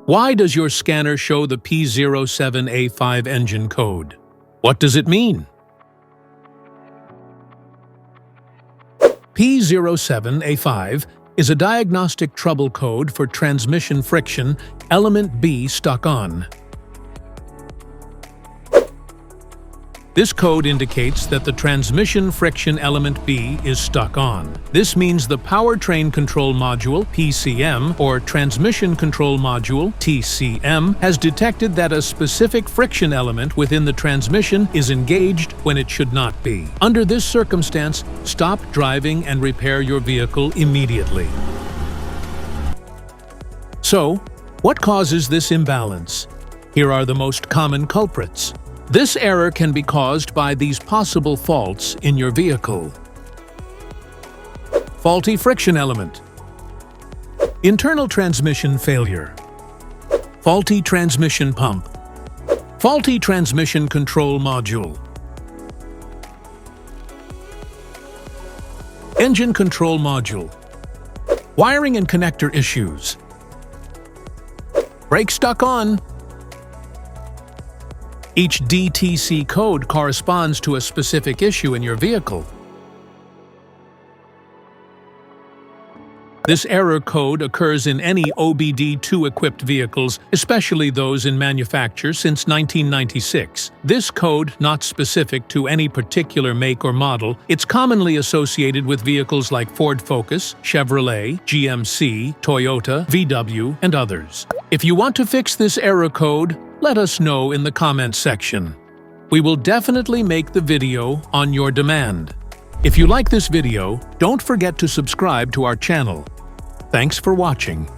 Why does your scanner show the P07A5 engine code? What does it mean? P07A5 is a diagnostic trouble code for transmission friction element B stuck on. This code indicates that the transmission friction element B is stuck on. This means the powertrain control module, PCM, or transmission control module, TCM, has detected that a specific friction element within the transmission is engaged when it should not be. Under this circumstance, stop driving and repair your vehicle immediately. So, what causes this imbalance? Here are the most common culprits. This error can be caused by these possible faults in your vehicle. Faulty friction element. Internal transmission failure. Faulty transmission pump. Faulty transmission control module. Engine control module. Wiring and connector issues. Brake stuck on. Each DTC code corresponds to a specific issue in your vehicle. This error code occurs in any OBD2-equipped vehicles, especially those in manufacture since 1996. This code, not specific to any particular make or model, it's commonly associated with vehicles like Ford Focus, Chevrolet, GMC, Toyota, VW, and others. If you want to fix this error code, let us know in the comments section. We will definitely make the video on your demand. If you like this video, don't forget to subscribe to our channel. Thanks for watching.